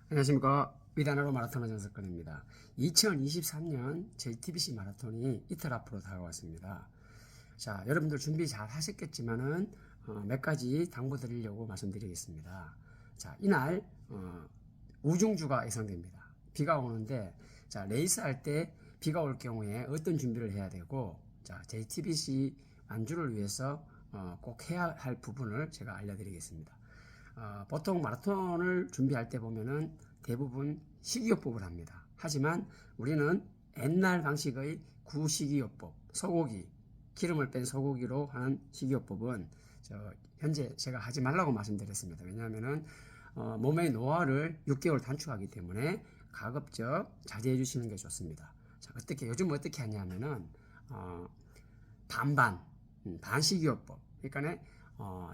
안녕하십니까. 위다나로 마라톤 정석근입니다. 2023년 JTBC 마라톤이 이틀 앞으로 다가왔습니다. 자, 여러분들 준비 잘 하셨겠지만은 몇 가지 당부드리려고 말씀드리겠습니다. 자, 이날 우중주가 예상됩니다. 비가 오는데, 자, 레이스 할 때 비가 올 경우에 어떤 준비를 해야 되고, 자, JTBC 완주를 위해서 꼭 해야 할 부분을 제가 알려드리겠습니다. 보통 마라톤을 준비할 때 보면은 대부분 식이요법을 합니다. 하지만 우리는 옛날 방식의 구식이요법, 소고기, 기름을 뺀 소고기로 하는 식이요법은 현재 제가 하지 말라고 말씀드렸습니다. 왜냐하면은 몸의 노화를 6개월 단축하기 때문에 가급적 자제해 주시는 게 좋습니다. 자, 요즘 어떻게 하냐면은 반식이요법. 그러니까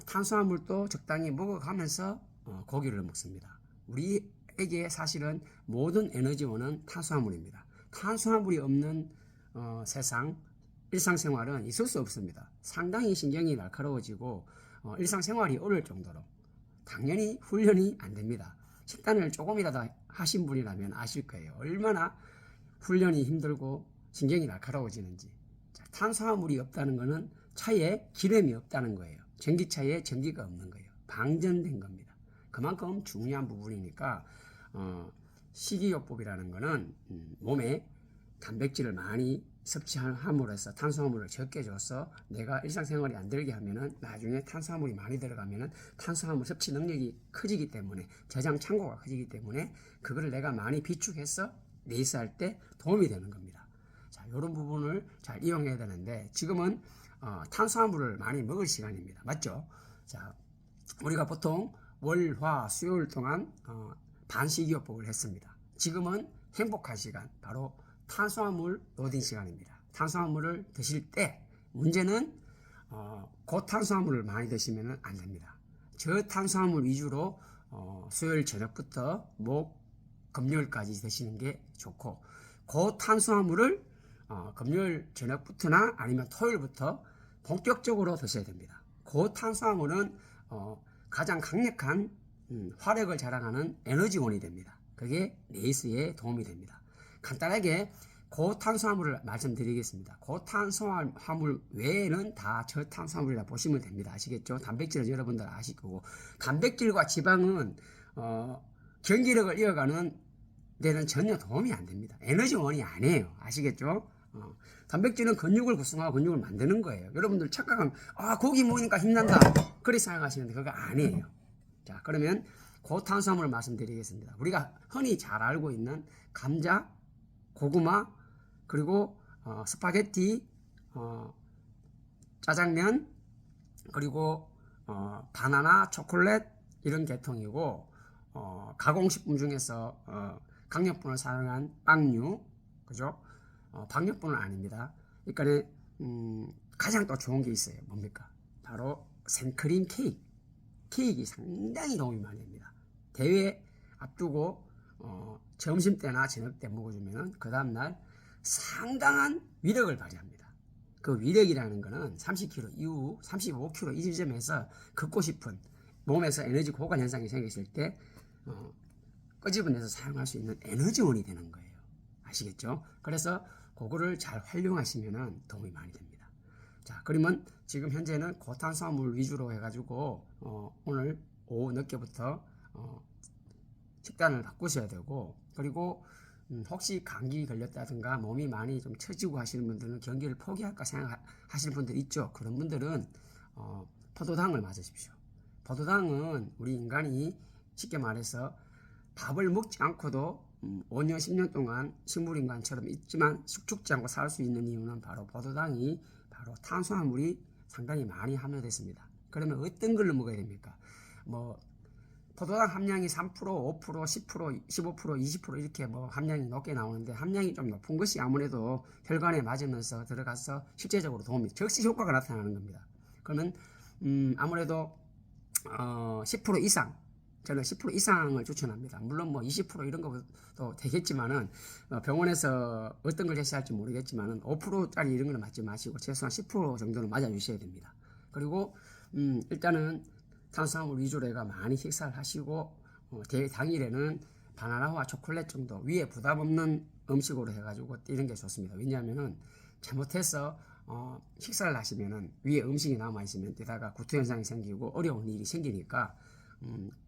탄수화물도 적당히 먹어가면서 고기를 먹습니다. 우리에게 사실은 모든 에너지원은 탄수화물입니다. 탄수화물이 없는 세상, 일상생활은 있을 수 없습니다. 상당히 신경이 날카로워지고 일상생활이 어려울 정도로 당연히 훈련이 안 됩니다. 식단을 조금이라도 하신 분이라면 아실 거예요. 얼마나 훈련이 힘들고 신경이 날카로워지는지. 자, 탄수화물이 없다는 것은 차에 기름이 없다는 거예요. 전기차에 전기가 없는 거예요. 방전된 겁니다. 그만큼 중요한 부분이니까 식이요법이라는 것은 몸에 단백질을 많이 섭취함으로써 탄수화물을 적게 줘서 내가 일상생활이 안 들게 하면은 나중에 탄수화물이 많이 들어가면은 탄수화물 섭취 능력이 커지기 때문에 저장 창고가 커지기 때문에 그거를 내가 많이 비축해서 레이스 할 때 도움이 되는 겁니다. 자, 이런 부분을 잘 이용해야 되는데 지금은 탄수화물을 많이 먹을 시간입니다. 맞죠? 자, 우리가 보통 월, 화, 수요일 동안 반식이요법을 했습니다. 지금은 행복한 시간, 바로 탄수화물 로딩 시간입니다. 탄수화물을 드실 때 문제는 고탄수화물을 많이 드시면 안 됩니다. 저탄수화물 위주로 수요일 저녁부터 금요일까지 드시는 게 좋고, 고탄수화물을 금요일 저녁부터나 아니면 토요일부터 본격적으로 드셔야 됩니다. 고탄수화물은 가장 강력한 화력을 자랑하는 에너지원이 됩니다. 그게 레이스에 도움이 됩니다. 간단하게 고탄수화물을 말씀드리겠습니다. 고탄수화물 외에는 다 저탄수화물이라 보시면 됩니다. 아시겠죠? 단백질은 여러분들 아실 거고, 단백질과 지방은 경기력을 이어가는 데는 전혀 도움이 안 됩니다. 에너지원이 아니에요. 아시겠죠? 단백질은 근육을 구성하고 근육을 만드는 거예요. 여러분들 착각하면 고기 먹으니까 힘난다 그렇게 생각하시는데 그거 아니에요. 자, 그러면 고탄수화물을 말씀드리겠습니다. 우리가 흔히 잘 알고 있는 감자, 고구마, 그리고 스파게티, 짜장면, 그리고 바나나, 초콜릿 이런 계통이고, 가공식품 중에서 강력분을 사용한 빵류, 그죠? 박력분은 아닙니다. 그러니까 가장 또 좋은 게 있어요. 뭡니까? 바로 생크림 케이크. 케이크가 상당히 도움이 많이 됩니다. 대회 앞두고 점심 때나 저녁 때 먹어주면 그 다음날 상당한 위력을 발휘합니다. 그 위력이라는 것은 30kg 이후 35kg 이 지점에서 걷고 싶은 몸에서 에너지 고갈 현상이 생겼을 때 끄집어내서 사용할 수 있는 에너지원이 되는 거예요. 아시겠죠? 그래서 그거를 잘 활용하시면 도움이 많이 됩니다. 자, 그러면 지금 현재는 고탄수화물 위주로 해가지고 오늘 오후 늦게부터 식단을 바꾸셔야 되고, 그리고 혹시 감기 걸렸다든가 몸이 많이 좀 처지고 하시는 분들은 경기를 포기할까 생각하시는 분들 있죠. 그런 분들은 포도당을 맞으십시오. 포도당은 우리 인간이 쉽게 말해서 밥을 먹지 않고도 5년, 10년 동안 식물인간처럼 있지만 죽지 않고 살 수 있는 이유는 바로 포도당이 바로 탄수화물이 상당히 많이 함유됐습니다. 그러면 어떤 걸로 먹어야 됩니까? 포도당 함량이 3%, 5%, 10%, 15%, 20% 이렇게 함량이 높게 나오는데 함량이 좀 높은 것이 아무래도 혈관에 맞으면서 들어가서 실제적으로 적시 효과가 나타나는 겁니다. 그러면 아무래도 10% 이상, 저는 10% 이상을 추천합니다. 물론 20% 이런 것도 되겠지만은 병원에서 어떤 걸 해야 할지 모르겠지만은 5%짜리 이런 걸 맞지 마시고 최소한 10% 정도는 맞아 주셔야 됩니다. 그리고 일단은 탄수화물 위주로 해가 많이 식사를 하시고 대회 당일에는 바나나와 초콜릿 정도 위에 부담 없는 음식으로 해가지고 띄는 게 좋습니다. 왜냐하면은 잘못해서 식사를 하시면은 위에 음식이 남아있으면 게다가 구토 현상이 생기고 어려운 일이 생기니까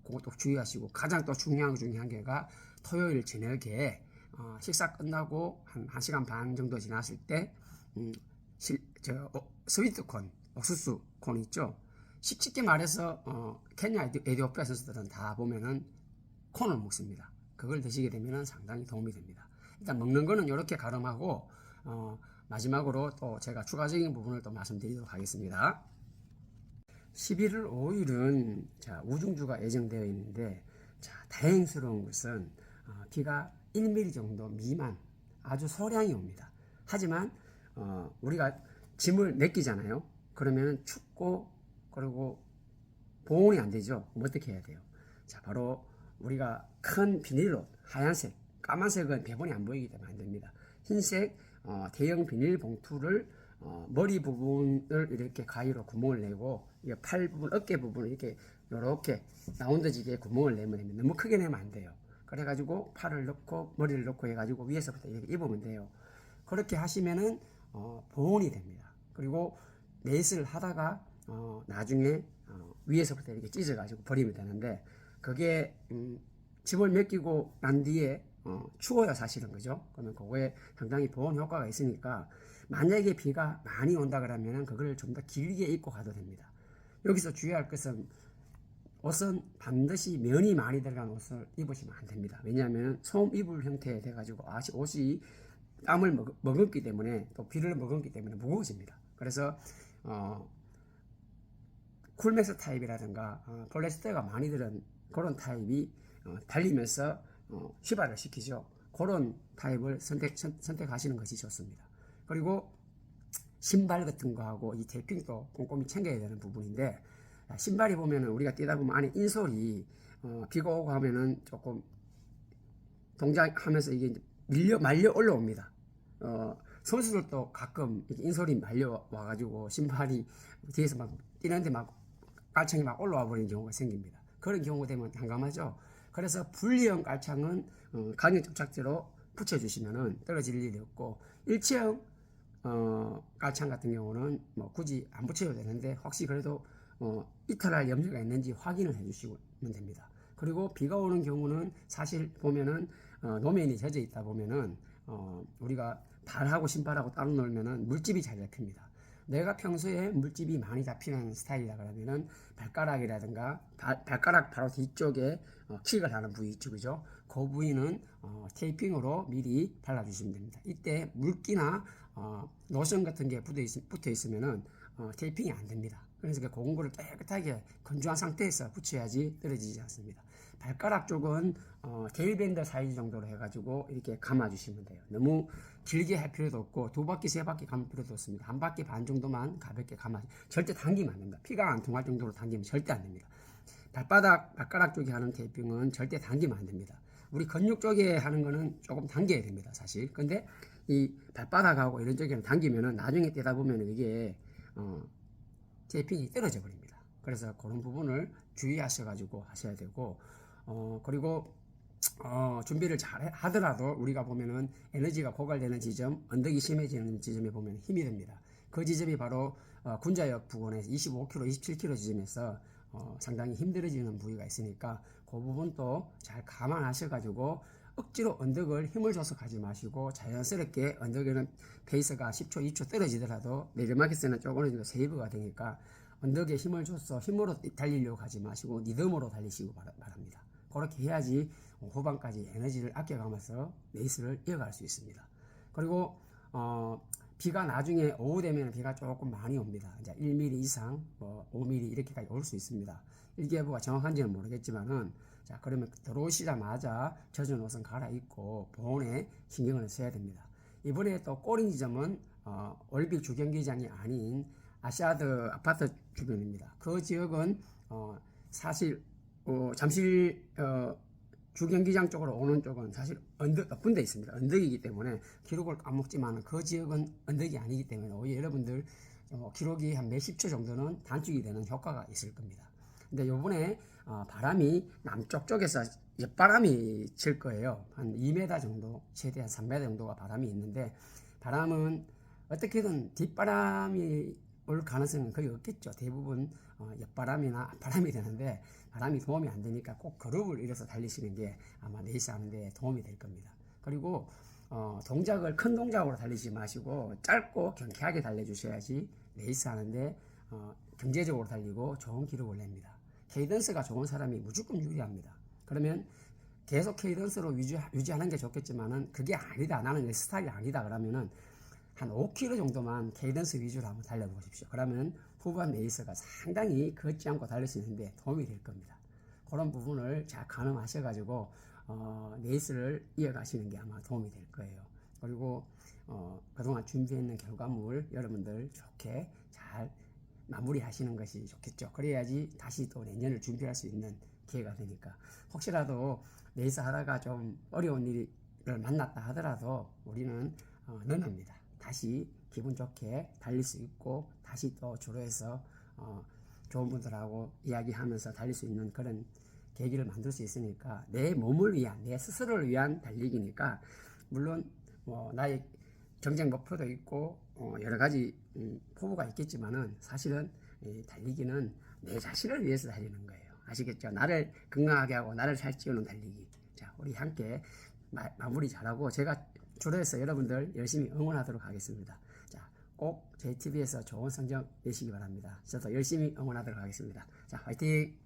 그것도 주의하시고, 가장 또 중요한 것 중에 한 개가 토요일 저녁에 식사 끝나고 한 1시간 반 정도 지났을 때 스위트콘, 옥수수 콘 있죠. 쉽게 말해서 케냐, 에티오피아 선수들은 다 보면은 콘을 먹습니다. 그걸 드시게 되면 상당히 도움이 됩니다. 일단 먹는 거는 이렇게 가름하고 마지막으로 또 제가 추가적인 부분을 또 말씀드리도록 하겠습니다. 11월 5일은 자, 우중주가 예정되어 있는데, 자, 다행스러운 것은 비가 1mm 정도 미만, 아주 소량이 옵니다. 하지만 우리가 짐을 맡기잖아요. 그러면 춥고 그리고 보온이 안 되죠. 그럼 어떻게 해야 돼요? 자, 바로 우리가 큰 비닐옷, 하얀색, 까만색은 배분이 안 보이기 때문에 안 됩니다. 흰색 대형 비닐 봉투를 머리 부분을 이렇게 가위로 구멍을 내고, 팔 부분, 어깨 부분을 이렇게 라운드지게 구멍을 내면 됩니다. 너무 크게 내면 안 돼요. 그래가지고 팔을 넣고 머리를 넣고 해가지고 위에서부터 이렇게 입으면 돼요. 그렇게 하시면은 보온이 됩니다. 그리고 레이스를 하다가 나중에 위에서부터 이렇게 찢어가지고 버리면 되는데, 그게 짐을 맡기고 난 뒤에 추워요, 사실은. 그죠? 그러면 그거에 상당히 보온 효과가 있으니까, 만약에 비가 많이 온다 그러면 그걸 좀 더 길게 입고 가도 됩니다. 여기서 주의할 것은, 옷은 반드시 면이 많이 들어간 옷을 입으시면 안 됩니다. 왜냐하면 솜 이불 형태 돼가지고 옷이 땀을 머금기 때문에, 또 비를 머금기 때문에 무거워집니다. 그래서 쿨맥스 타입이라든가 폴리에스테르가 많이 들은 그런 타입이 달리면서 휘발을 시키죠. 그런 타입을 선택하시는 것이 좋습니다. 그리고 신발 같은 거하고 이 테이핑도 꼼꼼히 챙겨야 되는 부분인데, 신발이 보면은 우리가 뛰다 보면 안에 인솔이 비가 오고 하면은 조금 동작하면서 이게 말려 올라옵니다. 선수들도 가끔 인솔이 말려 와가지고 신발이 뒤에서 막 뛰는데 막 깔창이 막 올라와 버리는 경우가 생깁니다. 그런 경우가 되면 난감하죠. 그래서 분리형 깔창은 강력 접착제로 붙여주시면은 떨어질 일이 없고, 일체형 깔창 같은 경우는 뭐 굳이 안 붙여도 되는데, 혹시 그래도 이탈할 염려가 있는지 확인을 해주시면 됩니다. 그리고 비가 오는 경우는 사실 보면은 노면이 젖어 있다 보면은 우리가 발하고 신발하고 따로 놀면은 물집이 잘 잡힙니다. 내가 평소에 물집이 많이 잡히는 스타일이라 그러면은 발가락이라든가 발가락 바로 뒤쪽에 킥을 하는 부위 있죠, 그죠? 그 부위는 테이핑으로 미리 발라주시면 됩니다. 이때 물기나 로션 같은 게 붙어 있으면은 테이핑이 안 됩니다. 그래서 그런 거를 깨끗하게 건조한 상태에서 붙여야지 떨어지지 않습니다. 발가락 쪽은 데일밴드 사이즈 정도로 해가지고 이렇게 감아주시면 돼요. 너무 길게 할 필요도 없고 2바퀴, 3바퀴 감을 필요도 없습니다. 1바퀴 반 정도만 가볍게 절대 당기면 안 됩니다. 피가 안 통할 정도로 당기면 절대 안 됩니다. 발가락 쪽에 하는 테이핑은 절대 당기면 안 됩니다. 우리 근육 쪽에 하는 거는 조금 당겨야 됩니다, 사실. 근데 이 발바닥하고 이런 쪽에는 당기면은 나중에 떼다 보면 이게 테이핑이 떨어져 버립니다. 그래서 그런 부분을 주의하셔가지고 하셔야 되고, 그리고 준비를 잘 하더라도 우리가 보면은 에너지가 고갈되는 지점, 언덕이 심해지는 지점에 보면 힘이 듭니다. 그 지점이 바로 군자역 부근에서 25km, 27km 지점에서 상당히 힘들어지는 부위가 있으니까 그 부분도 잘 감안하셔가지고 억지로 언덕을 힘을 줘서 가지 마시고, 자연스럽게 언덕에는 페이스가 10초, 2초 떨어지더라도 내리막에서는 조금 어느 정도 세이브가 되니까 언덕에 힘을 줘서 힘으로 달리려고 하지 마시고 리듬으로 달리시고 바랍니다. 그렇게 해야지 후반까지 에너지를 아껴가면서 레이스를 이어갈 수 있습니다. 그리고 비가 나중에 오후 되면 비가 조금 많이 옵니다. 이제 1mm 이상, 5mm 이렇게까지 올 수 있습니다. 일기예보가 정확한지는 모르겠지만은, 자, 그러면 들어오시자마자 젖은 옷은 갈아입고 보온에 신경을 써야 됩니다. 이번에 또 꼬린 지점은 올림픽 주경기장이 아닌 아시아드 아파트 주변입니다. 그 지역은 사실 잠실 주경기장 쪽으로 오는 쪽은 사실 언덕 높은 데 있습니다. 언덕이기 때문에 기록을 까먹지만 그 지역은 언덕이 아니기 때문에 오히려 여러분들 기록이 한 몇십 초 정도는 단축이 되는 효과가 있을 겁니다. 근데 요번에 바람이 남쪽 쪽에서 옆바람이 칠 거예요. 한 2m 정도, 최대한 3m 정도가 바람이 있는데, 바람은 어떻게든 뒷바람이 올 가능성은 거의 없겠죠. 대부분 옆바람이나 앞바람이 되는데, 바람이 도움이 안 되니까 꼭 그룹을 이뤄서 달리시는 게 아마 레이스 하는데 도움이 될 겁니다. 그리고 동작을 큰 동작으로 달리지 마시고 짧고 경쾌하게 달려주셔야지 레이스 하는데 경제적으로 달리고 좋은 기록을 냅니다. 케이던스가 좋은 사람이 무조건 유리합니다. 그러면 계속 케이던스로 유지하는 게 좋겠지만은 그게 아니다, 나는 내 스타일이 아니다 그러면은 한 5km 정도만 케이던스 위주로 한번 달려보십시오. 그러면 후반 레이스가 상당히 걷지 않고 달릴 수 있는데 도움이 될 겁니다. 그런 부분을 잘 가늠하셔가지고 레이스를 이어가시는 게 아마 도움이 될 거예요. 그리고 그동안 준비했는 결과물 여러분들 좋게 잘 마무리하시는 것이 좋겠죠. 그래야지 다시 또 내년을 준비할 수 있는 기회가 되니까. 혹시라도 레이스 하다가 좀 어려운 일을 만났다 하더라도 우리는 능합니다. 다시 기분 좋게 달릴 수 있고 다시 또 주로해서 좋은 분들하고 이야기하면서 달릴 수 있는 그런 계기를 만들 수 있으니까 내 몸을 위한, 내 스스로를 위한 달리기니까 물론 나의 경쟁 목표도 있고 여러 가지 포부가 있겠지만은 사실은 달리기는 내 자신을 위해서 달리는 거예요. 아시겠죠? 나를 건강하게 하고 나를 살찌우는 달리기. 자, 우리 함께 마무리 잘하고 제가 주로해서 여러분들 열심히 응원하도록 하겠습니다. 자, 꼭 JTB에서 좋은 성적 내시기 바랍니다. 저도 열심히 응원하도록 하겠습니다. 자, 화이팅!